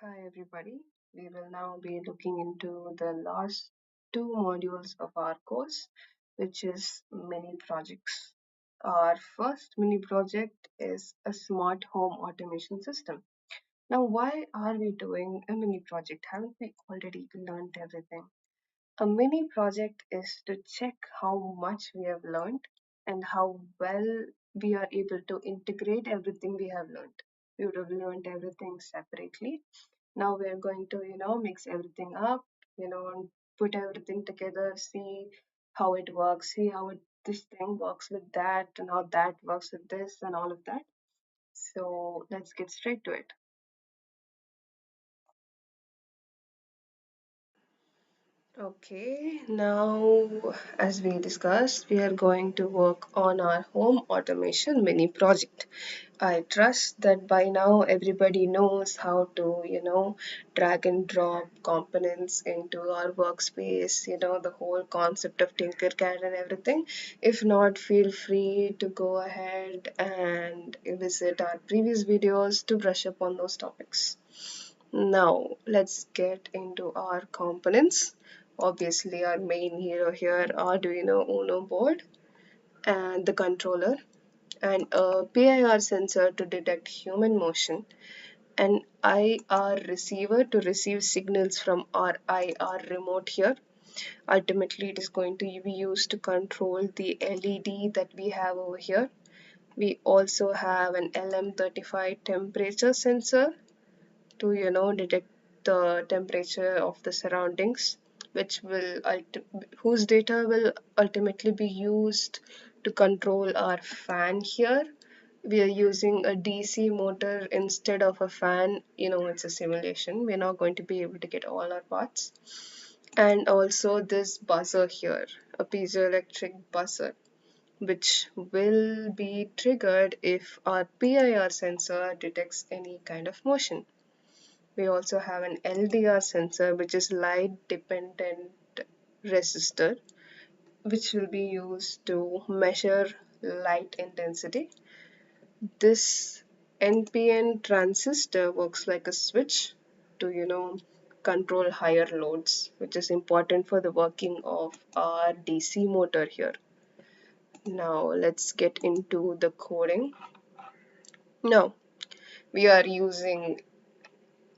Hi everybody. We will now be looking into the last two modules of our course, which is mini projects. Our first mini project is a smart home automation system. Now, why are we doing a mini project? Haven't we already learned everything? A mini project is to check how much we have learned and how well we are able to integrate everything we have learned. We would have learned everything separately. Now we're going to, mix everything up, and put everything together, see how it works, see how this thing works with that, and how that works with this, and all of that. So let's get straight to it. Okay, now as we discussed, we are going to work on our home automation mini project. I trust that by now everybody knows how to, drag and drop components into our workspace, the whole concept of Tinkercad and everything. If not, feel free to go ahead and visit our previous videos to brush up on those topics. Now, let's get into our components. Obviously, our main hero here, Arduino Uno board and the controller, and a PIR sensor to detect human motion, an IR receiver to receive signals from our IR remote here. Ultimately, it is going to be used to control the LED that we have over here. We also have an LM35 temperature sensor to detect the temperature of the surroundings, which will whose data will ultimately be used to control our fan here. We are using a DC motor instead of a fan. It's a simulation. We're not going to be able to get all our parts. And also this buzzer here, a piezoelectric buzzer, which will be triggered if our PIR sensor detects any kind of motion. We also have an LDR sensor, which is light dependent resistor, which will be used to measure light intensity. This NPN transistor works like a switch to, control higher loads, which is important for the working of our DC motor here. Now let's get into the coding. Now we are using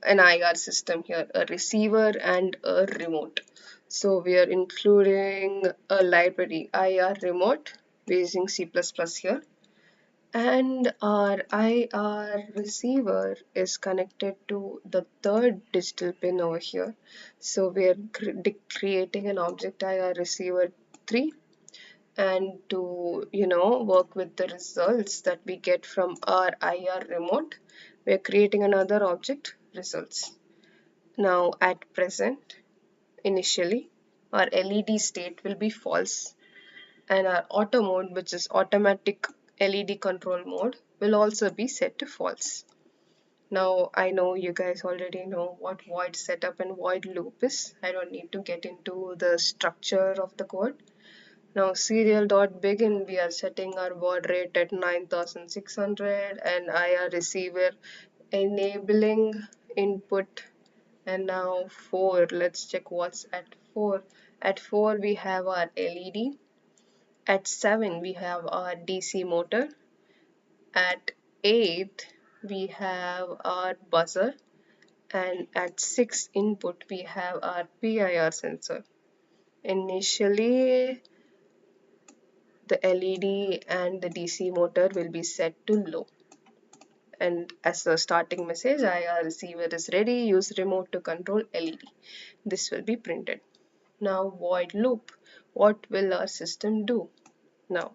an IR system here, a receiver and a remote. So we are including a library IR remote using C++ here. And our IR receiver is connected to the third digital pin over here. So we are creating an object IR receiver 3, and to work with the results that we get from our IR remote, we are creating another object results. Now at present, initially, our LED state will be false, and our auto mode, which is automatic LED control mode, will also be set to false. Now I know you guys already know what void setup and void loop is. I don't need to get into the structure of the code. Now serial.begin, we are setting our baud rate at 9600 and IR receiver enabling input. And now 4, let's check what's at 4. At 4 we have our LED. At 7 we have our DC motor. At 8 we have our buzzer. And at 6 input we have our PIR sensor. Initially the LED and the DC motor will be set to low. And as a starting message, IR receiver is ready, use remote to control LED. This will be printed. Now void loop, what will our system do? Now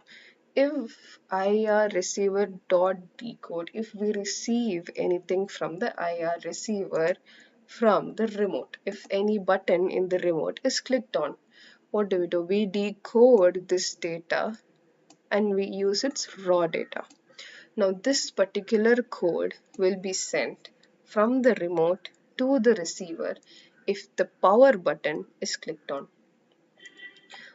if IR receiver dot decode, if we receive anything from the IR receiver from the remote, if any button in the remote is clicked on, what do? We decode this data and we use its raw data. Now this particular code will be sent from the remote to the receiver if the power button is clicked on.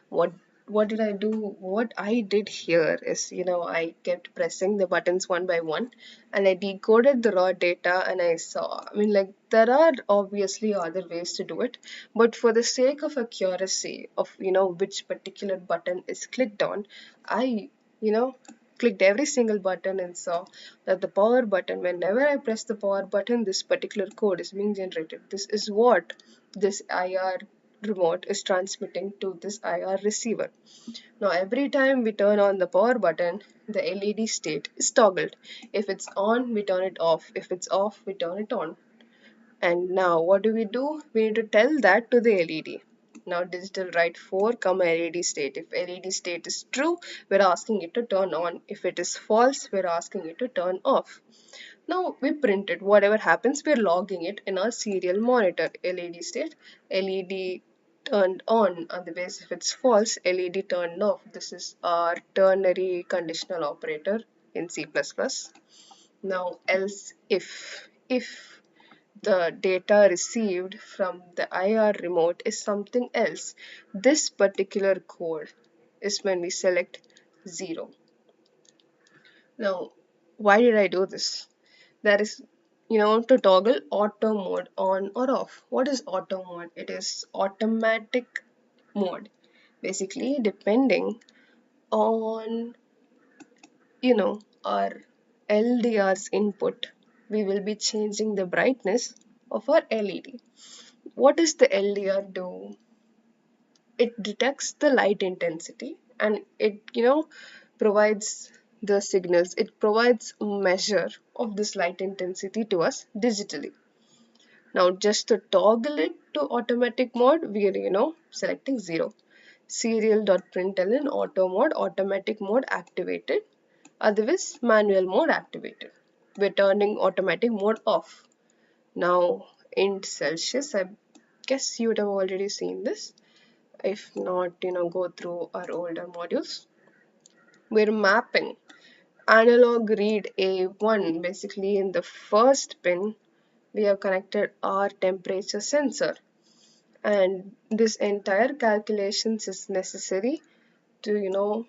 What what did I do? What I did here is, I kept pressing the buttons one by one, and I decoded the raw data, and I saw, I mean, like, there are obviously other ways to do it, but for the sake of accuracy of, which particular button is clicked on, I, you know, clicked every single button and saw that the power button, whenever I press the power button, this particular code is being generated. This is what this IR remote is transmitting to this IR receiver. Now every time we turn on the power button, the LED state is toggled. If it's on, we turn it off. If it's off, we turn it on. And now what do? We need to tell that to the LED. Now digital write 4, LED state. If LED state is true, we're asking it to turn on. If it is false, we're asking it to turn off. Now we print it. Whatever happens, we're logging it in our serial monitor. LED state, LED turned on. Otherwise, if it's false, LED turned off. This is our ternary conditional operator in C++. Now else if the data received from the IR remote is something else, this particular code is when we select 0. Now, why did I do this? That is, to toggle auto mode on or off. What is auto mode? It is automatic mode. Basically, depending on, our LDR's input, we will be changing the brightness of our LED. What does the LDR do? It detects the light intensity, and it, provides the signals. It provides a measure of this light intensity to us digitally. Now just to toggle it to automatic mode, we are, selecting 0. Serial.println auto mode, automatic mode activated. Otherwise manual mode activated. We're turning automatic mode off. Now in Celsius, I guess you would have already seen this. If not, go through our older modules. We're mapping analog read A1. Basically in the first pin, we have connected our temperature sensor, and this entire calculations is necessary to,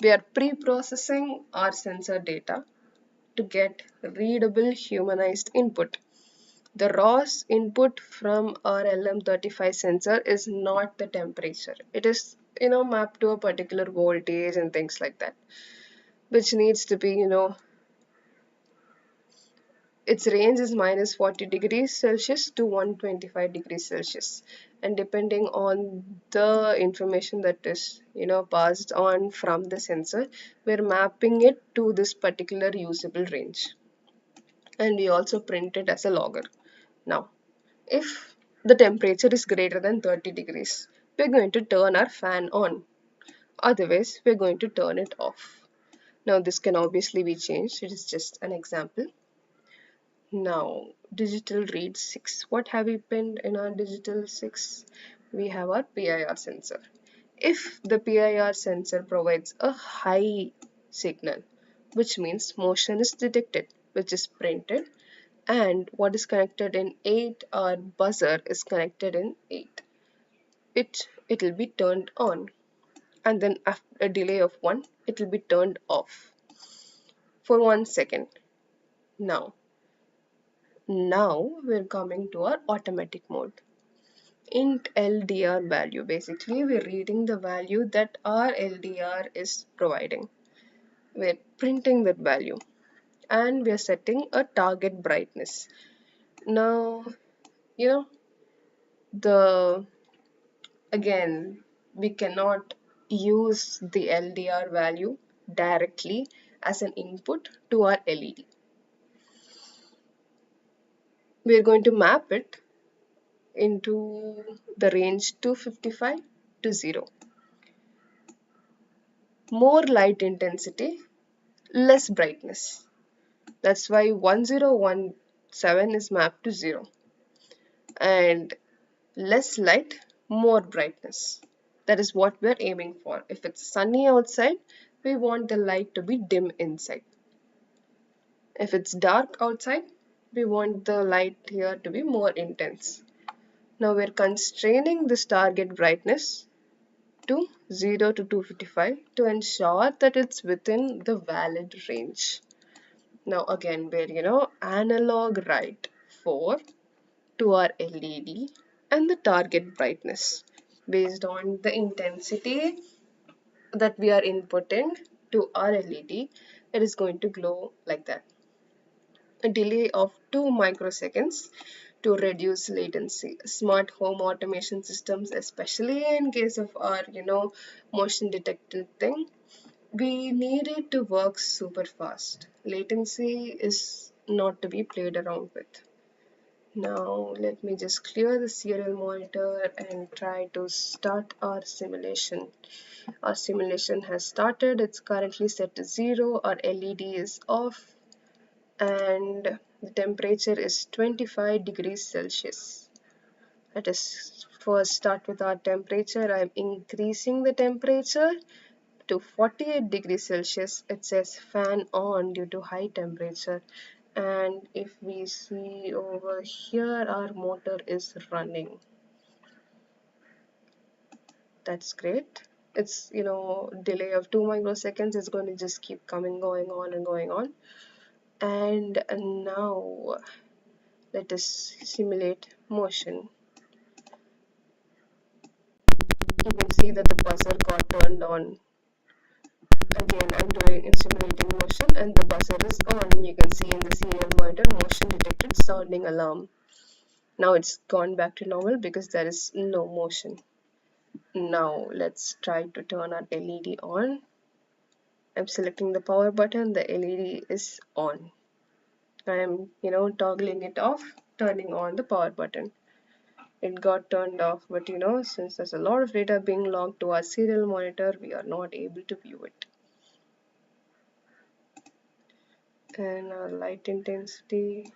we are pre-processing our sensor data to get readable humanized input. The raw input from our LM35 sensor is not the temperature. It is, mapped to a particular voltage and things like that, which needs to be, its range is minus 40 degrees Celsius to 125 degrees Celsius. And depending on the information that is, passed on from the sensor, we're mapping it to this particular usable range. And we also print it as a logger. Now, if the temperature is greater than 30 degrees, we're going to turn our fan on. Otherwise, we're going to turn it off. Now, this can obviously be changed. It is just an example. Now, digital read 6. What have we pinned in our digital 6? We have our PIR sensor. If the PIR sensor provides a high signal, which means motion is detected, which is printed, and what is connected in 8, our buzzer is connected in 8. It will be turned on, and then after a delay of 1, it will be turned off for 1 second. Now we're coming to our automatic mode. Int LDR value. Basically, we're reading the value that our LDR is providing. We're printing that value, and we're setting a target brightness. Now, again, we cannot use the LDR value directly as an input to our LED. We're going to map it into the range 255 to 0. More light intensity, less brightness. That's why 1017 is mapped to 0. And less light, more brightness. That is what we're aiming for. If it's sunny outside, we want the light to be dim inside. If it's dark outside, we want the light here to be more intense. Now we're constraining this target brightness to 0 to 255 to ensure that it's within the valid range. Now again, we're analog right 4 to our LED and the target brightness based on the intensity that we are inputting to our LED. It is going to glow like that. A delay of 2 microseconds to reduce latency. Smart home automation systems, especially in case of our motion detected thing, we need it to work super fast. Latency is not to be played around with. Now let me just clear the serial monitor and try to start our simulation. Our simulation has started. It's currently set to 0. Our LED is off and the temperature is 25 degrees Celsius. Let us first start with our temperature. I'm increasing the temperature to 48 degrees Celsius. It says fan on due to high temperature. And if we see over here, our motor is running. That's great. It's, delay of 2 microseconds. It's going to just keep coming, going on and going on. And now let us simulate motion. You can see that the buzzer got turned on. Again, I'm doing simulating motion and the buzzer is on. You can see in the serial monitor motion detected sounding alarm. Now it's gone back to normal because there is no motion. Now let's try to turn our LED on. I'm selecting the power button, the LED is on. I'm, toggling it off, turning on the power button. It got turned off, but since there's a lot of data being logged to our serial monitor, we are not able to view it. And our light intensity,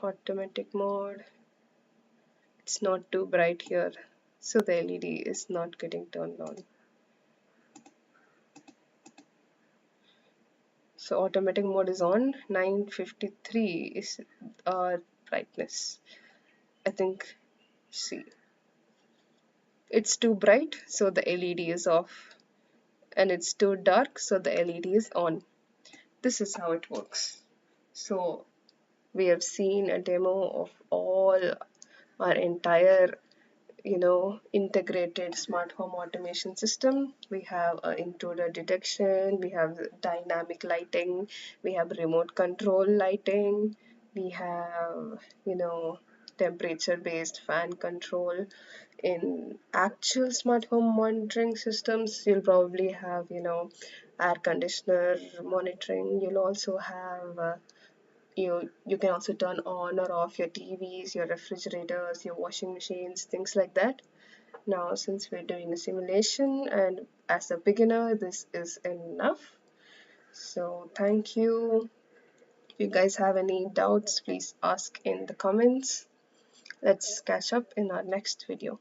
automatic mode, it's not too bright here, so the LED is not getting turned on. So automatic mode is on. 953 is our brightness. I think, see, it's too bright, so the LED is off, and it's too dark, so the LED is on. This is how it works. So we have seen a demo of all our entire integrated smart home automation system. We have intruder detection, we have dynamic lighting, we have remote control lighting, we have temperature based fan control. In actual smart home monitoring systems, you'll probably have air conditioner monitoring. You'll also have you can also turn on or off your TVs, your refrigerators, your washing machines, things like that. Now, since we're doing a simulation and as a beginner, this is enough. So thank you. If you guys have any doubts, please ask in the comments. Let's catch up in our next video.